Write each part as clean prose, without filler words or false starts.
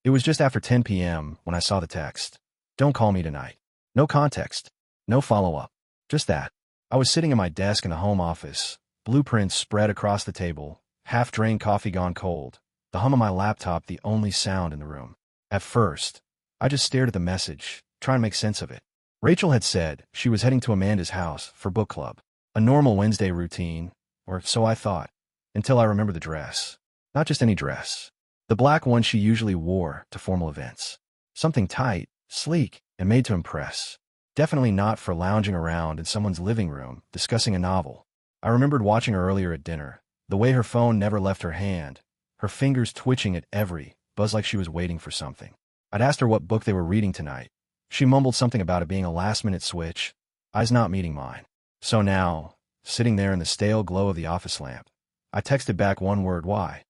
It was just after 10 p.m. when I saw the text. Don't call me tonight. No context. No follow-up. Just that. I was sitting at my desk in the home office, blueprints spread across the table, half-drained coffee gone cold, the hum of my laptop the only sound in the room. At first, I just stared at the message, trying to make sense of it. Rachel had said she was heading to Amanda's house for book club. A normal Wednesday routine, or so I thought, until I remembered the dress. Not just any dress. The black one she usually wore to formal events. Something tight, sleek, and made to impress. Definitely not for lounging around in someone's living room, discussing a novel. I remembered watching her earlier at dinner, the way her phone never left her hand, her fingers twitching at every buzz like she was waiting for something. I'd asked her what book they were reading tonight. She mumbled something about it being a last-minute switch, eyes not meeting mine. So now, sitting there in the stale glow of the office lamp, I texted back one word, why?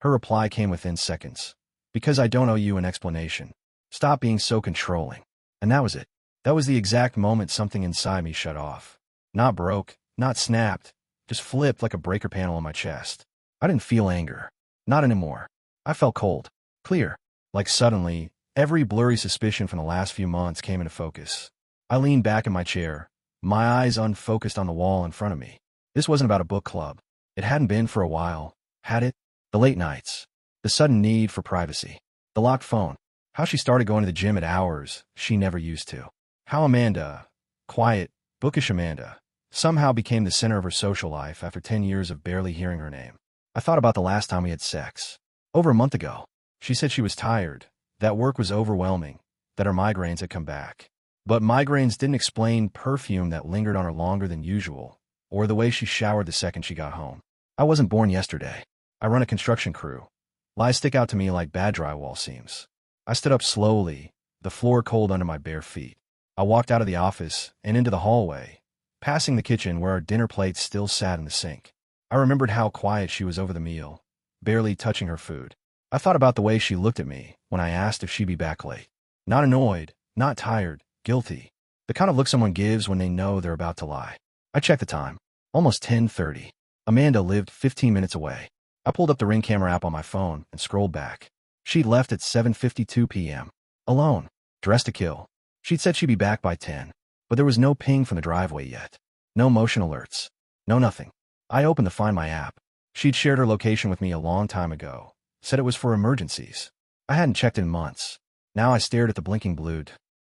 Her reply came within seconds. Because I don't owe you an explanation. Stop being so controlling. And that was it. That was the exact moment something inside me shut off. Not broke, not snapped, just flipped like a breaker panel on my chest. I didn't feel anger. Not anymore. I felt cold. Clear. Like suddenly, every blurry suspicion from the last few months came into focus. I leaned back in my chair, my eyes unfocused on the wall in front of me. This wasn't about a book club. It hadn't been for a while, had it? The late nights. The sudden need for privacy. The locked phone. How she started going to the gym at hours she never used to. How Amanda, quiet, bookish Amanda, somehow became the center of her social life after 10 years of barely hearing her name. I thought about the last time we had sex. Over a month ago. She said she was tired, that work was overwhelming, that her migraines had come back. But migraines didn't explain perfume that lingered on her longer than usual, or the way she showered the second she got home. I wasn't born yesterday. I run a construction crew. Lies stick out to me like bad drywall seams. I stood up slowly, the floor cold under my bare feet. I walked out of the office and into the hallway, passing the kitchen where our dinner plates still sat in the sink. I remembered how quiet she was over the meal, barely touching her food. I thought about the way she looked at me when I asked if she'd be back late. Not annoyed, not tired, guilty. The kind of look someone gives when they know they're about to lie. I checked the time. Almost 10:30. Amanda lived 15 minutes away. I pulled up the Ring camera app on my phone and scrolled back. She'd left at 7:52 p.m. Alone, dressed to kill. She'd said she'd be back by 10, but there was no ping from the driveway yet. No motion alerts. No nothing. I opened the Find My app. She'd shared her location with me a long time ago. Said it was for emergencies. I hadn't checked in months. Now I stared at the blinking blue.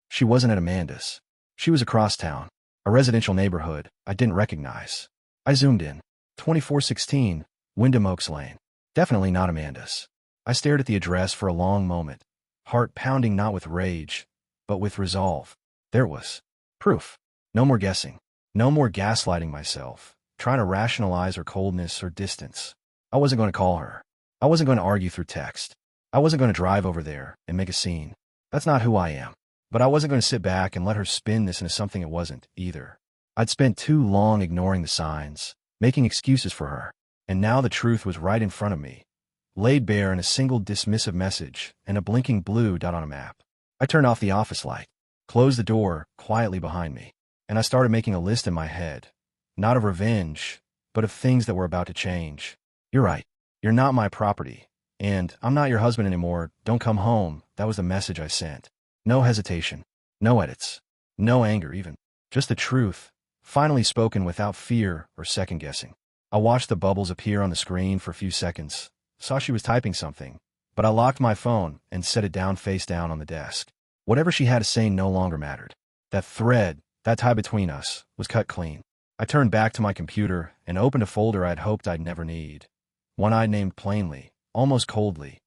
She wasn't at Amanda's. She was across town, a residential neighborhood I didn't recognize. I zoomed in. 2416, Wyndham Oaks Lane. Definitely not Amanda's. I stared at the address for a long moment, heart pounding not with rage, but with resolve. There it was. Proof. No more guessing. No more gaslighting myself, trying to rationalize her coldness or distance. I wasn't going to call her. I wasn't going to argue through text. I wasn't going to drive over there and make a scene. That's not who I am. But I wasn't going to sit back and let her spin this into something it wasn't, either. I'd spent too long ignoring the signs, making excuses for her, and now the truth was right in front of me, laid bare in a single dismissive message and a blinking blue dot on a map. I turned off the office light, closed the door quietly behind me, and I started making a list in my head, not of revenge, but of things that were about to change. You're right. You're not my property. And I'm not your husband anymore. Don't come home. That was the message I sent. No hesitation. No edits. No anger even. Just the truth, finally spoken without fear or second-guessing. I watched the bubbles appear on the screen for a few seconds, saw she was typing something, but I locked my phone and set it down face down on the desk. Whatever she had to say no longer mattered. That thread, that tie between us, was cut clean. I turned back to my computer and opened a folder I'd hoped I'd never need. One I'd named plainly, almost coldly.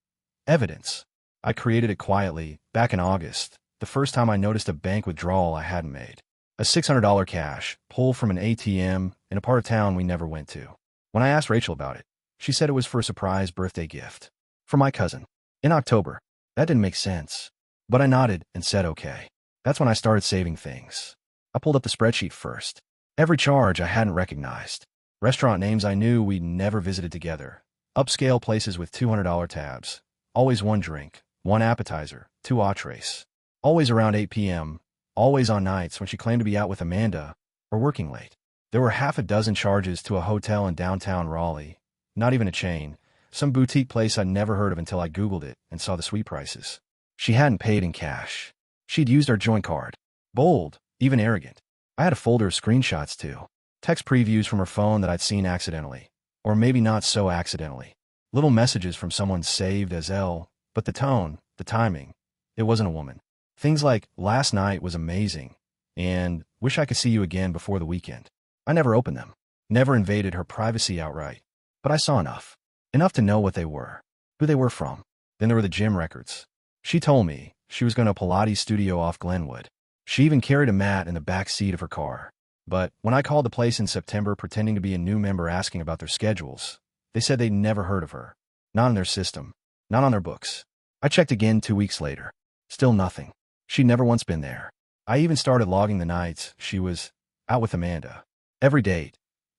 Evidence. I created it quietly, back in August, the first time I noticed a bank withdrawal I hadn't made. A $600 cash, pulled from an ATM in a part of town we never went to. When I asked Rachel about it, she said it was for a surprise birthday gift. For my cousin. In October. That didn't make sense. But I nodded and said okay. That's when I started saving things. I pulled up the spreadsheet first. Every charge I hadn't recognized. Restaurant names I knew we'd never visited together. Upscale places with $200 tabs. Always one drink, one appetizer, two entrees. Always around 8 p.m., always on nights when she claimed to be out with Amanda or working late. There were half a dozen charges to a hotel in downtown Raleigh, not even a chain, Some boutique place I'd never heard of until I Googled it and saw the sweet prices. She hadn't paid in cash. She'd used our joint card. Bold, even arrogant. I had a folder of screenshots too. Text previews from her phone that I'd seen accidentally. Or maybe not so accidentally. Little messages from someone saved as L, but the tone, the timing, it wasn't a woman. Things like, last night was amazing, and wish I could see you again before the weekend. I never opened them. Never invaded her privacy outright. But I saw enough. Enough to know what they were. Who they were from. Then there were the gym records. She told me she was going to a Pilates studio off Glenwood. She even carried a mat in the back seat of her car. But when I called the place in September pretending to be a new member asking about their schedules, they said they'd never heard of her. Not in their system. Not on their books. I checked again 2 weeks later. Still nothing. She'd never once been there. I even started logging the nights she was out with Amanda. Every date.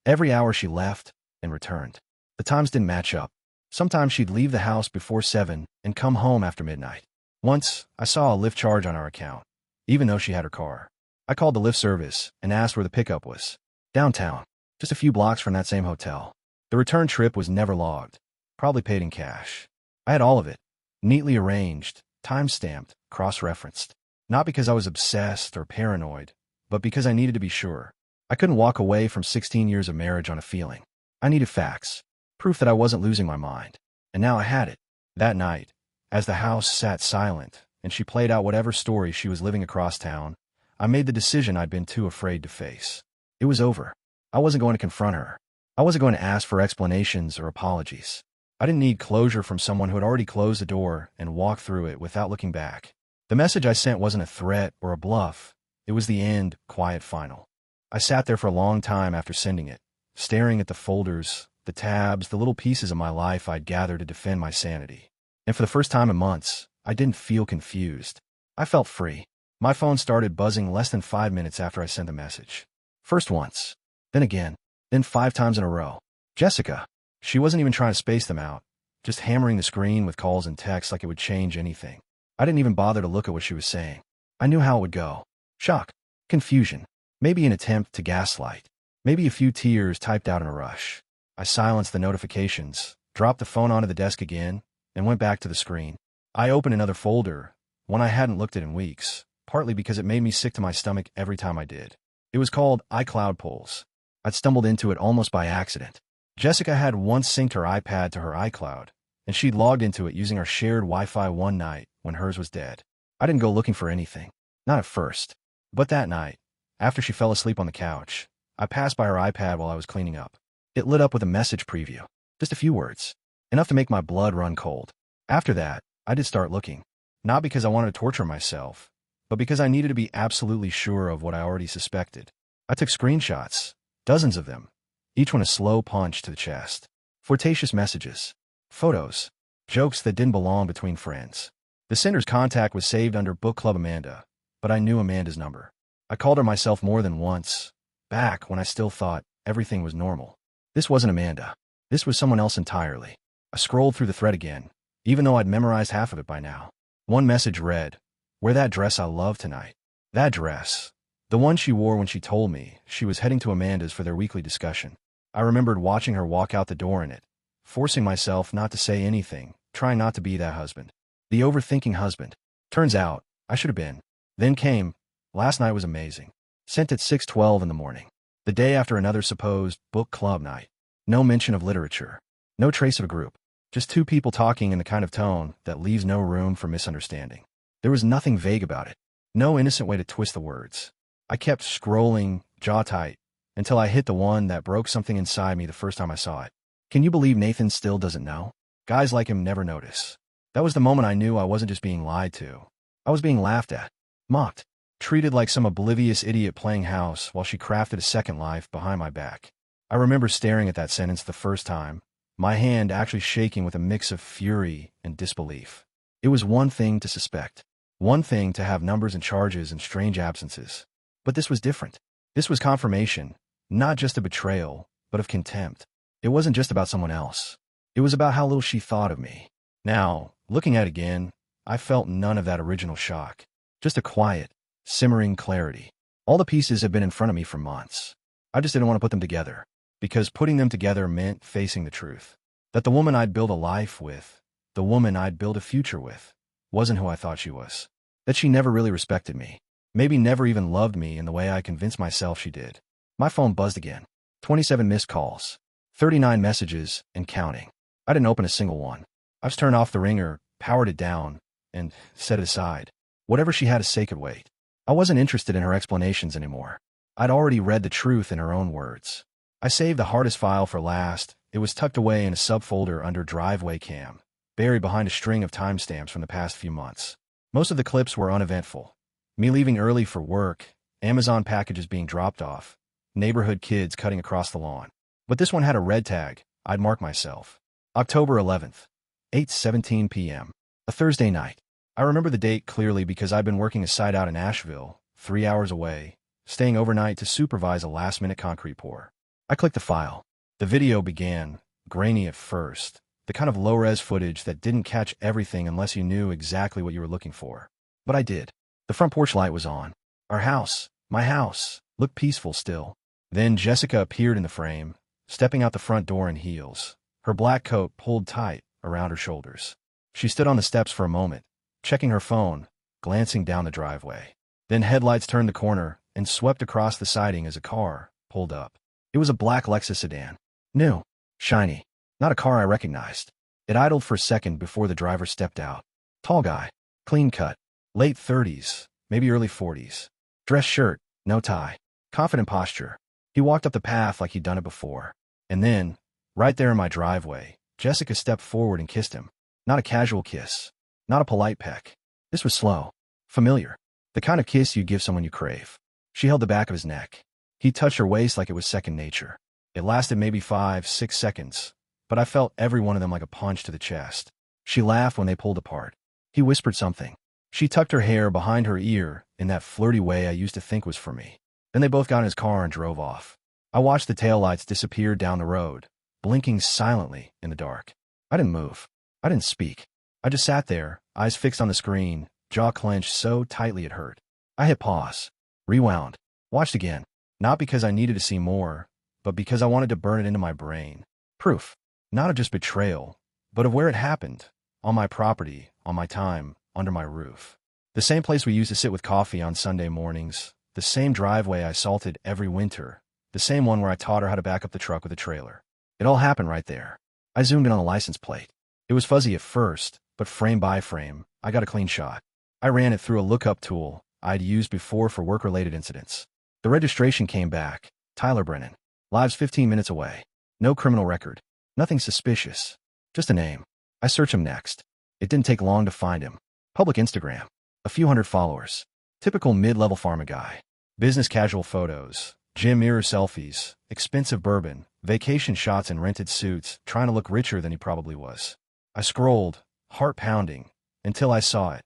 Every hour she left and returned. The times didn't match up. Sometimes she'd leave the house before 7 and come home after midnight. Once, I saw a Lyft charge on our account, even though she had her car. I called the Lyft service and asked where the pickup was. Downtown, just a few blocks from that same hotel. The return trip was never logged, probably paid in cash. I had all of it, neatly arranged, time-stamped, cross-referenced. Not because I was obsessed or paranoid, but because I needed to be sure. I couldn't walk away from 16 years of marriage on a feeling. I needed facts, proof that I wasn't losing my mind. And now I had it. That night, as the house sat silent and she played out whatever story she was living across town, I made the decision I'd been too afraid to face. It was over. I wasn't going to confront her. I wasn't going to ask for explanations or apologies. I didn't need closure from someone who had already closed the door and walked through it without looking back. The message I sent wasn't a threat or a bluff. It was the end, quiet final. I sat there for a long time after sending it, staring at the folders, the tabs, the little pieces of my life I'd gathered to defend my sanity. And for the first time in months, I didn't feel confused. I felt free. My phone started buzzing less than 5 minutes after I sent the message. First once, then again, then 5 times in a row. Jessica. She wasn't even trying to space them out, just hammering the screen with calls and texts like it would change anything. I didn't even bother to look at what she was saying. I knew how it would go. Shock. Confusion. Maybe an attempt to gaslight. Maybe a few tears typed out in a rush. I silenced the notifications, dropped the phone onto the desk again, and went back to the screen. I opened another folder, one I hadn't looked at in weeks, partly because it made me sick to my stomach every time I did. It was called iCloud Polls. I'd stumbled into it almost by accident. Jessica had once synced her iPad to her iCloud, and she'd logged into it using our shared Wi-Fi one night when hers was dead. I didn't go looking for anything. Not at first. But that night, after she fell asleep on the couch, I passed by her iPad while I was cleaning up. It lit up with a message preview. Just a few words. Enough to make my blood run cold. After that, I did start looking. Not because I wanted to torture myself, but because I needed to be absolutely sure of what I already suspected. I took screenshots, dozens of them, each one a slow punch to the chest. Flirtatious messages, photos, jokes that didn't belong between friends. The sender's contact was saved under Book Club Amanda, but I knew Amanda's number. I called her myself more than once, back when I still thought everything was normal. This wasn't Amanda. This was someone else entirely. I scrolled through the thread again, even though I'd memorized half of it by now. One message read, "Wear that dress I love tonight." That dress. The one she wore when she told me she was heading to Amanda's for their weekly discussion. I remembered watching her walk out the door in it, forcing myself not to say anything, trying not to be that husband. The overthinking husband. Turns out, I should have been. Then came, last night was amazing. Sent at 6:12 in the morning. The day after another supposed book club night. No mention of literature. No trace of a group. Just two people talking in the kind of tone that leaves no room for misunderstanding. There was nothing vague about it. No innocent way to twist the words. I kept scrolling, jaw tight, until I hit the one that broke something inside me the first time I saw it. Can you believe Nathan still doesn't know? Guys like him never notice. That was the moment I knew I wasn't just being lied to. I was being laughed at, mocked, treated like some oblivious idiot playing house while she crafted a second life behind my back. I remember staring at that sentence the first time, my hand actually shaking with a mix of fury and disbelief. It was one thing to suspect. One thing to have numbers and charges and strange absences. But this was different. This was confirmation, not just a betrayal, but of contempt. It wasn't just about someone else. It was about how little she thought of me. Now, looking at it again, I felt none of that original shock. Just a quiet, simmering clarity. All the pieces had been in front of me for months. I just didn't want to put them together, because putting them together meant facing the truth. That the woman I'd build a life with, the woman I'd build a future with, wasn't who I thought she was. That she never really respected me. Maybe never even loved me in the way I convinced myself she did. My phone buzzed again. 27 missed calls. 39 messages, and counting. I didn't open a single one. I just turned off the ringer, powered it down, and set it aside. Whatever she had to say could wait. I wasn't interested in her explanations anymore. I'd already read the truth in her own words. I saved the hardest file for last. It was tucked away in a subfolder under driveway cam, buried behind a string of timestamps from the past few months. Most of the clips were uneventful. Me leaving early for work, Amazon packages being dropped off, neighborhood kids cutting across the lawn. But this one had a red tag. I'd mark myself. October 11th, 8:17 p.m. A Thursday night. I remember the date clearly because I'd been working a site out in Asheville, 3 hours away, staying overnight to supervise a last-minute concrete pour. I clicked the file. The video began, grainy at first, the kind of low-res footage that didn't catch everything unless you knew exactly what you were looking for. But I did. The front porch light was on. Our house, my house, looked peaceful still. Then Jessica appeared in the frame, stepping out the front door in heels, her black coat pulled tight around her shoulders. She stood on the steps for a moment, checking her phone, glancing down the driveway. Then headlights turned the corner and swept across the siding as a car pulled up. It was a black Lexus sedan. New. Shiny. Not a car I recognized. It idled for a second before the driver stepped out. Tall guy. Clean cut. Late 30s, maybe early 40s. Dress shirt, no tie. Confident posture. He walked up the path like he'd done it before. And then, right there in my driveway, Jessica stepped forward and kissed him. Not a casual kiss. Not a polite peck. This was slow. Familiar. The kind of kiss you give someone you crave. She held the back of his neck. He touched her waist like it was second nature. It lasted maybe 5-6 seconds, but I felt every one of them like a punch to the chest. She laughed when they pulled apart. He whispered something. She tucked her hair behind her ear in that flirty way I used to think was for me. Then they both got in his car and drove off. I watched the taillights disappear down the road, blinking silently in the dark. I didn't move. I didn't speak. I just sat there, eyes fixed on the screen, jaw clenched so tightly it hurt. I hit pause. Rewound. Watched again. Not because I needed to see more, but because I wanted to burn it into my brain. Proof. Not of just betrayal, but of where it happened. On my property, on my time, under my roof. The same place we used to sit with coffee on Sunday mornings. The same driveway I salted every winter. The same one where I taught her how to back up the truck with a trailer. It all happened right there. I zoomed in on the license plate. It was fuzzy at first, but frame by frame, I got a clean shot. I ran it through a lookup tool I'd used before for work-related incidents. The registration came back. Tyler Brennan. Lives 15 minutes away. No criminal record. Nothing suspicious. Just a name. I searched him next. It didn't take long to find him. Public Instagram. A few hundred followers. Typical mid-level pharma guy. Business casual photos. Gym mirror selfies. Expensive bourbon. Vacation shots in rented suits, trying to look richer than he probably was. I scrolled, heart pounding, until I saw it.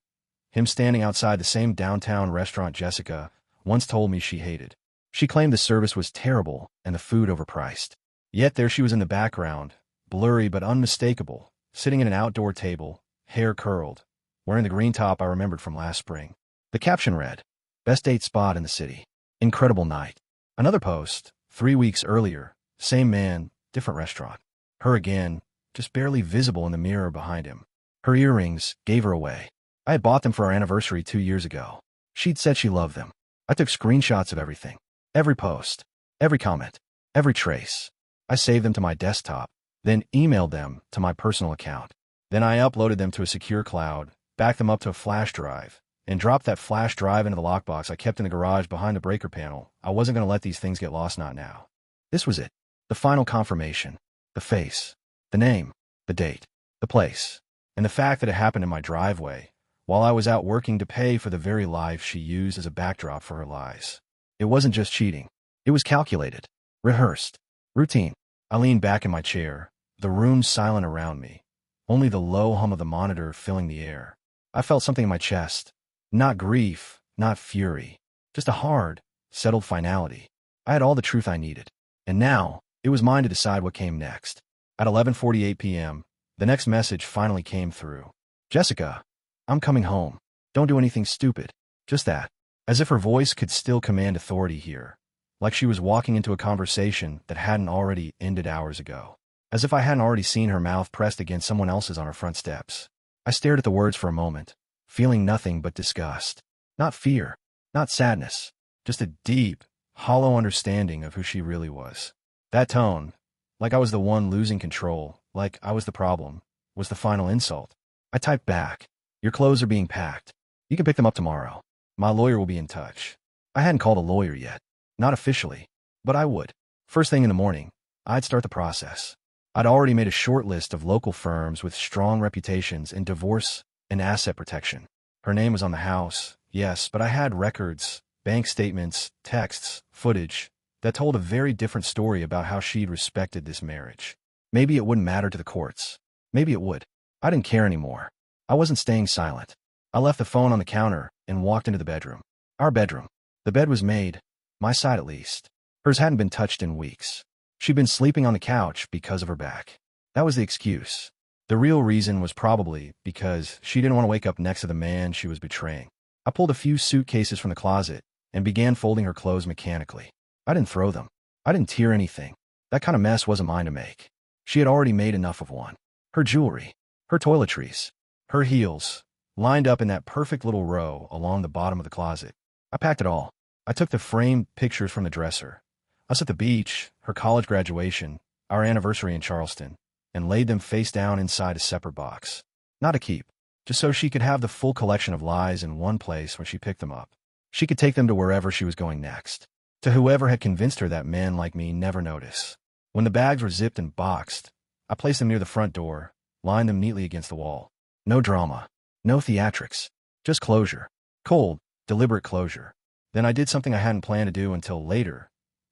Him standing outside the same downtown restaurant Jessica once told me she hated. She claimed the service was terrible and the food overpriced. Yet there she was in the background, blurry but unmistakable, sitting at an outdoor table, hair curled, wearing the green top I remembered from last spring. The caption read, "Best date spot in the city. Incredible night." Another post, 3 weeks earlier, same man, different restaurant. Her again, just barely visible in the mirror behind him. Her earrings gave her away. I had bought them for our anniversary 2 years ago. She'd said she loved them. I took screenshots of everything. Every post. Every comment. Every trace. I saved them to my desktop, then emailed them to my personal account. Then I uploaded them to a secure cloud, backed them up to a flash drive, and dropped that flash drive into the lockbox I kept in the garage behind the breaker panel. I wasn't going to let these things get lost, not now. This was it. The final confirmation. The face. The name. The date. The place. And the fact that it happened in my driveway, while I was out working to pay for the very life she used as a backdrop for her lies. It wasn't just cheating. It was calculated. Rehearsed. Routine. I leaned back in my chair, the room silent around me, only the low hum of the monitor filling the air. I felt something in my chest. Not grief, not fury. Just a hard, settled finality. I had all the truth I needed. And now, it was mine to decide what came next. At 11:48 p.m., the next message finally came through. "Jessica, I'm coming home. Don't do anything stupid." Just that. As if her voice could still command authority here. Like she was walking into a conversation that hadn't already ended hours ago. as if I hadn't already seen her mouth pressed against someone else's on her front steps. I stared at the words for a moment, feeling nothing but disgust. Not fear, not sadness, just a deep, hollow understanding of who she really was. That tone, like I was the one losing control, like I was the problem, was the final insult. I typed back, "Your clothes are being packed. You can pick them up tomorrow. My lawyer will be in touch." I hadn't called a lawyer yet. Not officially. But I would. First thing in the morning, I'd start the process. I'd already made a short list of local firms with strong reputations in divorce and asset protection. Her name was on the house, yes, but I had records, bank statements, texts, footage that told a very different story about how she'd respected this marriage. Maybe it wouldn't matter to the courts. Maybe it would. I didn't care anymore. I wasn't staying silent. I left the phone on the counter and walked into the bedroom. Our bedroom. The bed was made, my side at least. Hers hadn't been touched in weeks. She'd been sleeping on the couch because of her back. That was the excuse. The real reason was probably because she didn't want to wake up next to the man she was betraying. I pulled a few suitcases from the closet and began folding her clothes mechanically. I didn't throw them. I didn't tear anything. That kind of mess wasn't mine to make. She had already made enough of one. Her jewelry, her toiletries, her heels, lined up in that perfect little row along the bottom of the closet. I packed it all. I took the framed pictures from the dresser, us at the beach, her college graduation, our anniversary in Charleston, and laid them face down inside a separate box. Not a keep, just so she could have the full collection of lies in one place when she picked them up. She could take them to wherever she was going next, to whoever had convinced her that men like me never notice. When the bags were zipped and boxed, I placed them near the front door, lined them neatly against the wall. No drama, no theatrics, just closure. Cold, deliberate closure. Then I did something I hadn't planned to do until later.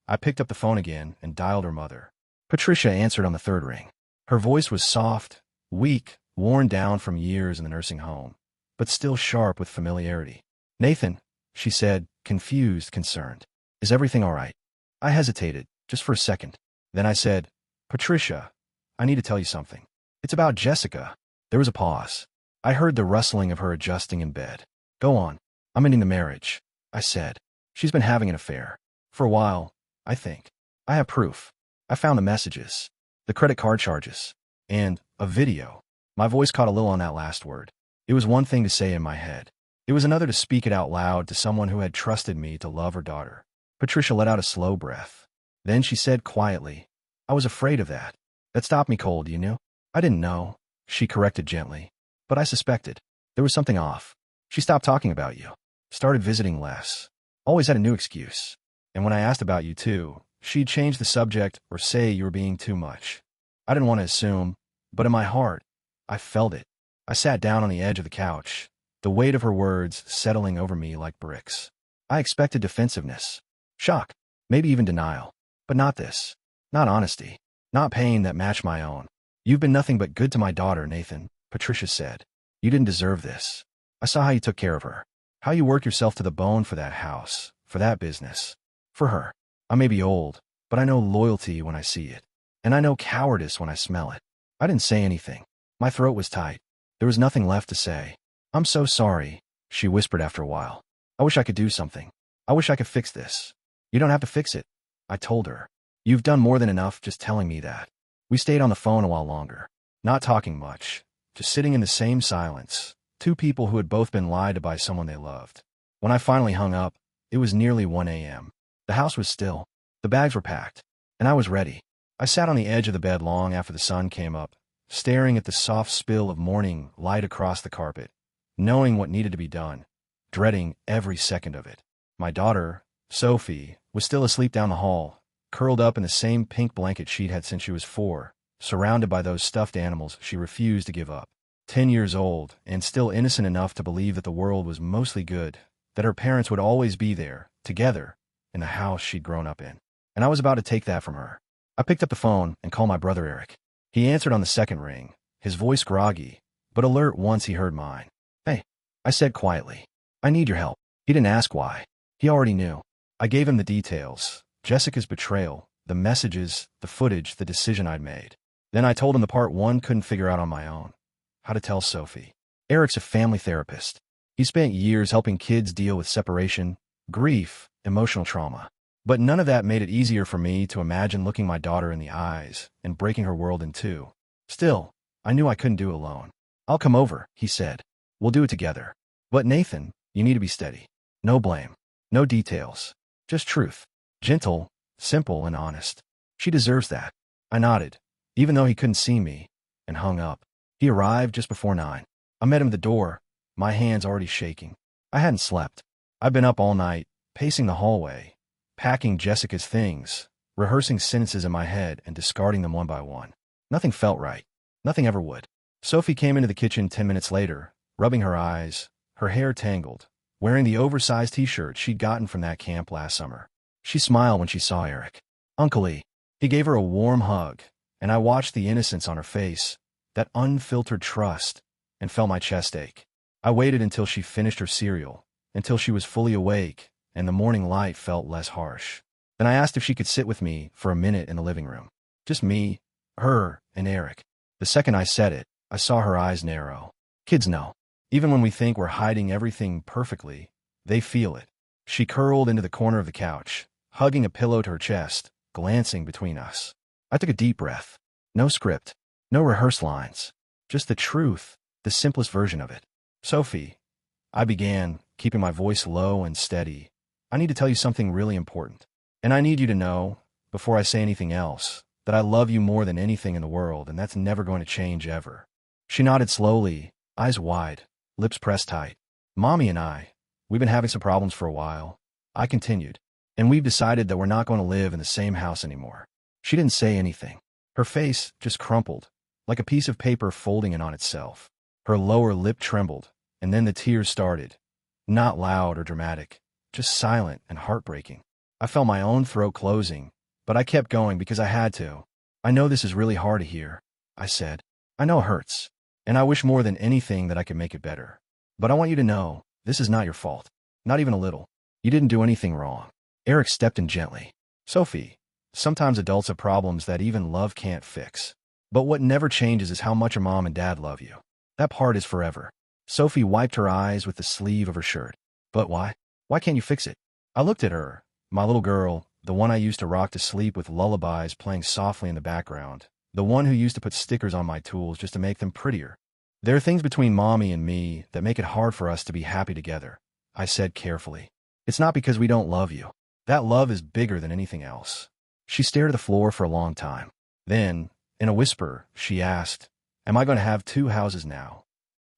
I picked up the phone again and dialed her mother. Patricia answered on the third ring. Her voice was soft, weak, worn down from years in the nursing home, but still sharp with familiarity. "Nathan," she said, confused, concerned. "Is everything all right?" I hesitated, just for a second. Then I said, "Patricia, I need to tell you something. It's about Jessica." There was a pause. I heard the rustling of her adjusting in bed. "Go on. I'm ending the marriage," I said. "She's been having an affair. For a while, I think. I have proof. I found the messages, the credit card charges, and a video." My voice caught a little on that last word. It was one thing to say in my head. It was another to speak it out loud to someone who had trusted me to love her daughter. Patricia let out a slow breath. Then she said quietly, "I was afraid of that. That stopped me cold, you knew?" "I didn't know," she corrected gently. "But I suspected. There was something off. She stopped talking about you. Started visiting less. Always had a new excuse. And when I asked about you too, she'd change the subject or say you were being too much. I didn't want to assume, but in my heart, I felt it." I sat down on the edge of the couch, the weight of her words settling over me like bricks. I expected defensiveness, shock, maybe even denial. But not this. Not honesty. Not pain that matched my own. "You've been nothing but good to my daughter, Nathan," Patricia said. "You didn't deserve this. I saw how you took care of her. How you worked yourself to the bone for that house, for that business. For her. I may be old, but I know loyalty when I see it. And I know cowardice when I smell it." I didn't say anything. My throat was tight. There was nothing left to say. "I'm so sorry," she whispered after a while. "I wish I could do something. I wish I could fix this." "You don't have to fix it," I told her. "You've done more than enough just telling me that." We stayed on the phone a while longer, not talking much, just sitting in the same silence, two people who had both been lied to by someone they loved. When I finally hung up, it was nearly 1 a.m. The house was still. The bags were packed, and I was ready. I sat on the edge of the bed long after the sun came up, staring at the soft spill of morning light across the carpet, knowing what needed to be done, dreading every second of it. My daughter, Sophie, was still asleep down the hall, curled up in the same pink blanket she'd had since she was 4, surrounded by those stuffed animals she refused to give up. 10 years old, and still innocent enough to believe that the world was mostly good, that her parents would always be there, together, in the house she'd grown up in. And I was about to take that from her. I picked up the phone and called my brother Eric. He answered on the second ring, his voice groggy, but alert once he heard mine. "Hey," I said quietly. "I need your help." He didn't ask why. He already knew. I gave him the details, Jessica's betrayal, the messages, the footage, the decision I'd made. Then I told him the part one couldn't figure out on my own. How to tell Sophie. Eric's a family therapist. He spent years helping kids deal with separation, grief, emotional trauma. But none of that made it easier for me to imagine looking my daughter in the eyes and breaking her world in two. Still, I knew I couldn't do it alone. "I'll come over," he said. "We'll do it together. But Nathan, you need to be steady. No blame. No details. Just truth. Gentle, simple, and honest. She deserves that." I nodded, even though he couldn't see me, and hung up. He arrived just before 9. I met him at the door, my hands already shaking. I hadn't slept. I'd been up all night, pacing the hallway, packing Jessica's things, rehearsing sentences in my head and discarding them one by one. Nothing felt right. Nothing ever would. Sophie came into the kitchen 10 minutes later, rubbing her eyes, her hair tangled, wearing the oversized t-shirt she'd gotten from that camp last summer. She smiled when she saw Eric. "Uncle E." He gave her a warm hug, and I watched the innocence on her face, that unfiltered trust, and felt my chest ache. I waited until she finished her cereal, until she was fully awake, and the morning light felt less harsh. Then I asked if she could sit with me for a minute in the living room. Just me, her, and Eric. The second I said it, I saw her eyes narrow. Kids know. Even when we think we're hiding everything perfectly, they feel it. She curled into the corner of the couch, hugging a pillow to her chest, glancing between us. I took a deep breath. No script. No rehearsed lines. Just the truth, the simplest version of it. "Sophie," I began, keeping my voice low and steady, "I need to tell you something really important. And I need you to know, before I say anything else, that I love you more than anything in the world, and that's never going to change ever." She nodded slowly, eyes wide, lips pressed tight. "Mommy and we've been having some problems for a while," I continued, "and we've decided that we're not going to live in the same house anymore." She didn't say anything. Her face just crumpled, like a piece of paper folding in on itself. Her lower lip trembled, and then the tears started. Not loud or dramatic, just silent and heartbreaking. I felt my own throat closing, but I kept going because I had to. "I know this is really hard to hear," I said. "I know it hurts, and I wish more than anything that I could make it better. But I want you to know, this is not your fault. Not even a little. You didn't do anything wrong." Eric stepped in gently. "Sophie, sometimes adults have problems that even love can't fix. But what never changes is how much your mom and dad love you. That part is forever." Sophie wiped her eyes with the sleeve of her shirt. "But why? Why can't you fix it?" I looked at her, my little girl, the one I used to rock to sleep with lullabies playing softly in the background, the one who used to put stickers on my tools just to make them prettier. "There are things between Mommy and me that make it hard for us to be happy together," I said carefully. "It's not because we don't love you. That love is bigger than anything else." She stared at the floor for a long time. Then, in a whisper, she asked, "Am I going to have 2 houses now?"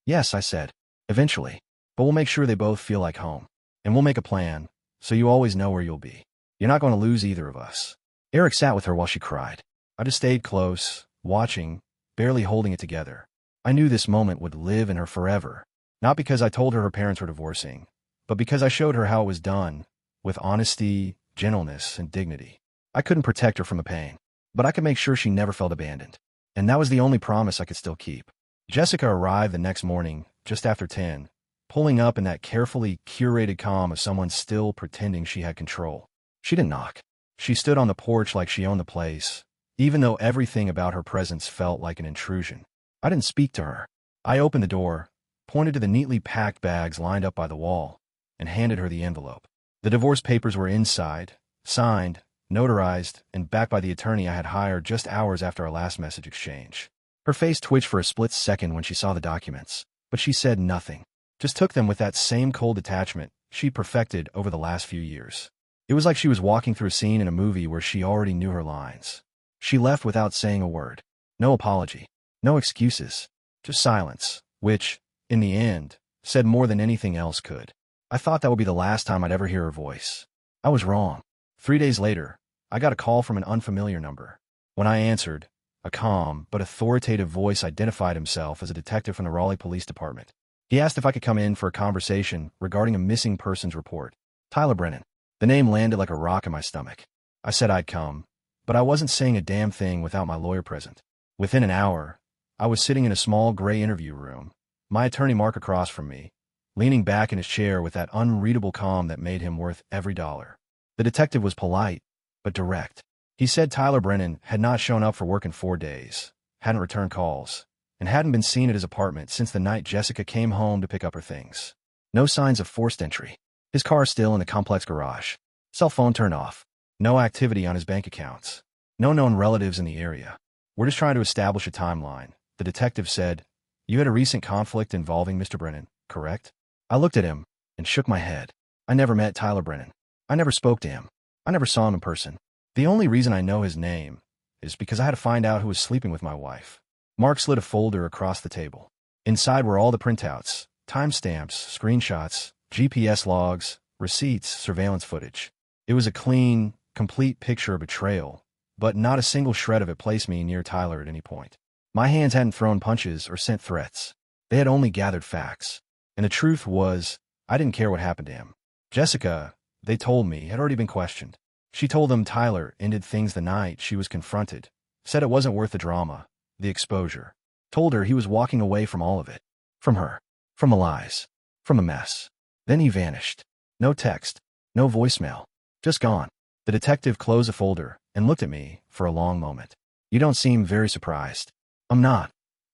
"Yes," I said. "Eventually. But we'll make sure they both feel like home. And we'll make a plan, so you always know where you'll be. You're not going to lose either of us." Eric sat with her while she cried. I just stayed close, watching, barely holding it together. I knew this moment would live in her forever. Not because I told her parents were divorcing, but because I showed her how it was done, with honesty, gentleness, and dignity. I couldn't protect her from the pain, but I could make sure she never felt abandoned. And that was the only promise I could still keep. Jessica arrived the next morning, just after 10, pulling up in that carefully curated calm of someone still pretending she had control. She didn't knock. She stood on the porch like she owned the place, even though everything about her presence felt like an intrusion. I didn't speak to her. I opened the door, pointed to the neatly packed bags lined up by the wall, and handed her the envelope. The divorce papers were inside, signed, notarized, and backed by the attorney I had hired just hours after our last message exchange. Her face twitched for a split second when she saw the documents, but she said nothing, just took them with that same cold detachment she'd perfected over the last few years. It was like she was walking through a scene in a movie where she already knew her lines. She left without saying a word. No apology. No excuses. Just silence, which, in the end, said more than anything else could. I thought that would be the last time I'd ever hear her voice. I was wrong. 3 days later, I got a call from an unfamiliar number. When I answered, a calm but authoritative voice identified himself as a detective from the Raleigh Police Department. He asked if I could come in for a conversation regarding a missing persons report. Tyler Brennan. The name landed like a rock in my stomach. I said I'd come, but I wasn't saying a damn thing without my lawyer present. Within an hour, I was sitting in a small gray interview room, my attorney Mark across from me, leaning back in his chair with that unreadable calm that made him worth every dollar. The detective was polite, but direct. He said Tyler Brennan had not shown up for work in 4 days, hadn't returned calls, and hadn't been seen at his apartment since the night Jessica came home to pick up her things. No signs of forced entry. His car still in the complex garage. Cell phone turned off. No activity on his bank accounts. No known relatives in the area. We're just trying to establish a timeline. The detective said, "You had a recent conflict involving Mr. Brennan, correct?" I looked at him and shook my head. I never met Tyler Brennan. I never spoke to him. I never saw him in person. The only reason I know his name is because I had to find out who was sleeping with my wife. Mark slid a folder across the table. Inside were all the printouts, timestamps, screenshots, GPS logs, receipts, surveillance footage. It was a clean, complete picture of betrayal, but not a single shred of it placed me near Tyler at any point. My hands hadn't thrown punches or sent threats. They had only gathered facts. And the truth was, I didn't care what happened to him. Jessica, they told me, had already been questioned. She told them Tyler ended things the night she was confronted, said it wasn't worth the drama, the exposure. Told her he was walking away from all of it. From her. From the lies. From the mess. Then he vanished. No text. No voicemail. Just gone. The detective closed the folder and looked at me for a long moment. "You don't seem very surprised." "I'm not,"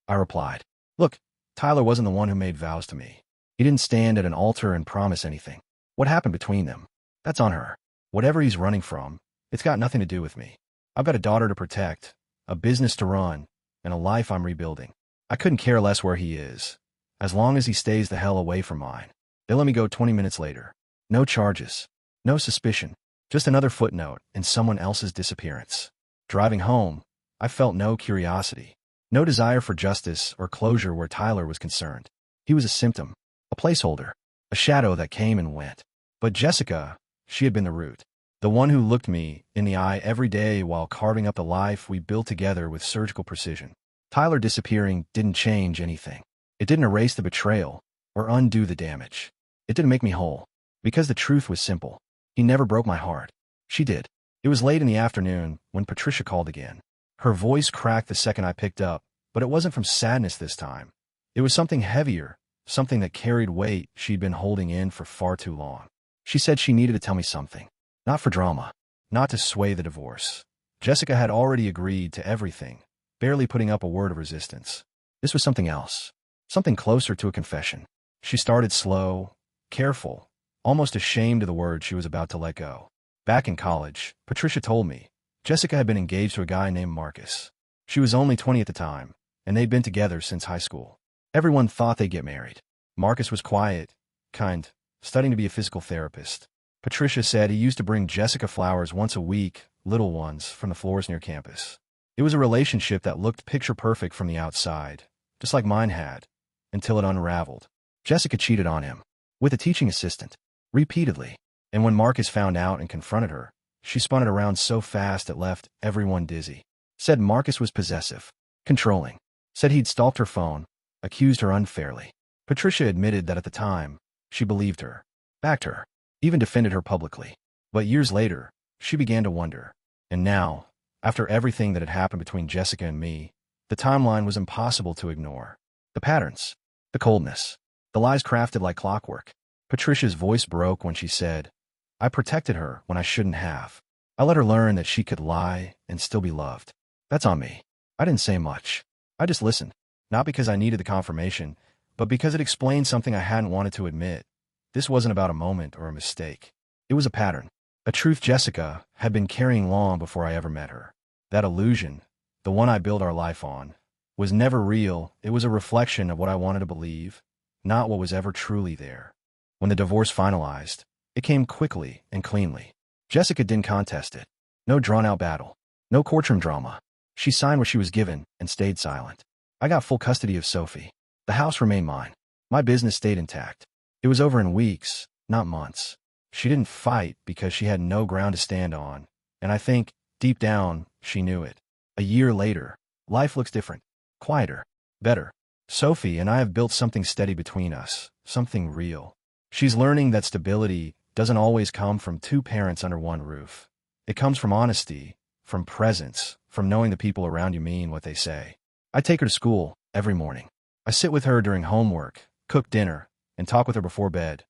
I replied. "Look, Tyler wasn't the one who made vows to me. He didn't stand at an altar and promise anything. What happened between them? That's on her. Whatever he's running from, it's got nothing to do with me. I've got a daughter to protect, a business to run, and a life I'm rebuilding. I couldn't care less where he is, as long as he stays the hell away from mine." They let me go 20 minutes later. No charges. No suspicion. Just another footnote in someone else's disappearance. Driving home, I felt no curiosity. No desire for justice or closure where Tyler was concerned. He was a symptom, a placeholder, a shadow that came and went. But Jessica, she had been the root. The one who looked me in the eye every day while carving up the life we built together with surgical precision. Tyler disappearing didn't change anything. It didn't erase the betrayal or undo the damage. It didn't make me whole. Because the truth was simple. He never broke my heart. She did. It was late in the afternoon when Patricia called again. Her voice cracked the second I picked up, but it wasn't from sadness this time. It was something heavier, something that carried weight she'd been holding in for far too long. She said she needed to tell me something. Not for drama. Not to sway the divorce. Jessica had already agreed to everything, barely putting up a word of resistance. This was something else. Something closer to a confession. She started slow, careful, almost ashamed of the word she was about to let go. Back in college, Patricia told me, Jessica had been engaged to a guy named Marcus. She was only 20 at the time, and they'd been together since high school. Everyone thought they'd get married. Marcus was quiet, kind, studying to be a physical therapist. Patricia said he used to bring Jessica flowers once a week, little ones, from the floors near campus. It was a relationship that looked picture-perfect from the outside, just like mine had, until it unraveled. Jessica cheated on him, with a teaching assistant, repeatedly. And when Marcus found out and confronted her, she spun it around so fast it left everyone dizzy. Said Marcus was possessive, controlling. Said he'd stalked her phone, accused her unfairly. Patricia admitted that at the time, she believed her, backed her, even defended her publicly. But years later, she began to wonder. And now, after everything that had happened between Jessica and me, the timeline was impossible to ignore. The patterns, the coldness, the lies crafted like clockwork. Patricia's voice broke when she said, "I protected her when I shouldn't have. I let her learn that she could lie and still be loved. That's on me." I didn't say much. I just listened, not because I needed the confirmation, but because it explained something I hadn't wanted to admit. This wasn't about a moment or a mistake. It was a pattern, a truth Jessica had been carrying long before I ever met her. That illusion, the one I built our life on, was never real. It was a reflection of what I wanted to believe, not what was ever truly there. When the divorce finalized, it came quickly and cleanly. Jessica didn't contest it. No drawn-out battle. No courtroom drama. She signed what she was given and stayed silent. I got full custody of Sophie. The house remained mine. My business stayed intact. It was over in weeks, not months. She didn't fight because she had no ground to stand on, and I think, deep down, she knew it. A year later, life looks different. Quieter. Better. Sophie and I have built something steady between us, something real. She's learning that stability doesn't always come from two parents under one roof. It comes from honesty, from presence, from knowing the people around you mean what they say. I take her to school every morning. I sit with her during homework, cook dinner, and talk with her before bed,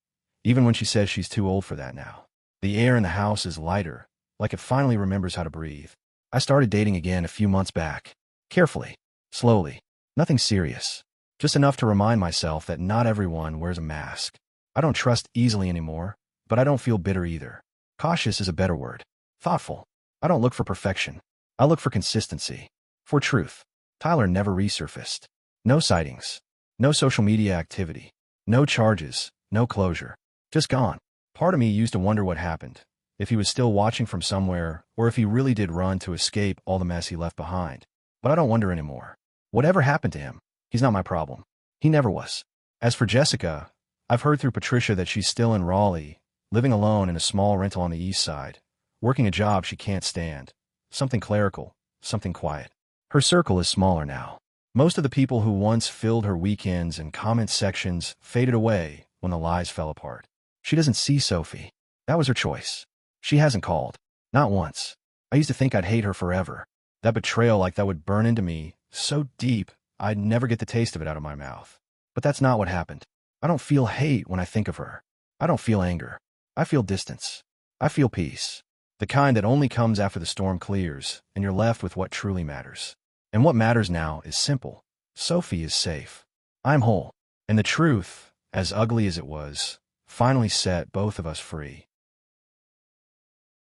even when she says she's too old for that now. The air in the house is lighter, like it finally remembers how to breathe. I started dating again a few months back. Carefully, slowly, nothing serious. Just enough to remind myself that not everyone wears a mask. I don't trust easily anymore, but I don't feel bitter either. Cautious is a better word. thoughtful. I don't look for perfection. I look for consistency. For truth. Tyler never resurfaced. No sightings. No social media activity. No charges. No closure. Just gone. Part of me used to wonder what happened. If he was still watching from somewhere, or if he really did run to escape all the mess he left behind. But I don't wonder anymore. Whatever happened to him, he's not my problem. He never was. As for Jessica, I've heard through Patricia that she's still in Raleigh, living alone in a small rental on the east side, working a job she can't stand. Something clerical, something quiet. Her circle is smaller now. Most of the people who once filled her weekends and comment sections faded away when the lies fell apart. She doesn't see Sophie. That was her choice. She hasn't called. Not once. I used to think I'd hate her forever. That betrayal like that would burn into me so deep I'd never get the taste of it out of my mouth. But that's not what happened. I don't feel hate when I think of her. I don't feel anger. I feel distance. I feel peace. The kind that only comes after the storm clears and you're left with what truly matters. And what matters now is simple. Sophie is safe. I'm whole. And the truth, as ugly as it was, finally set both of us free.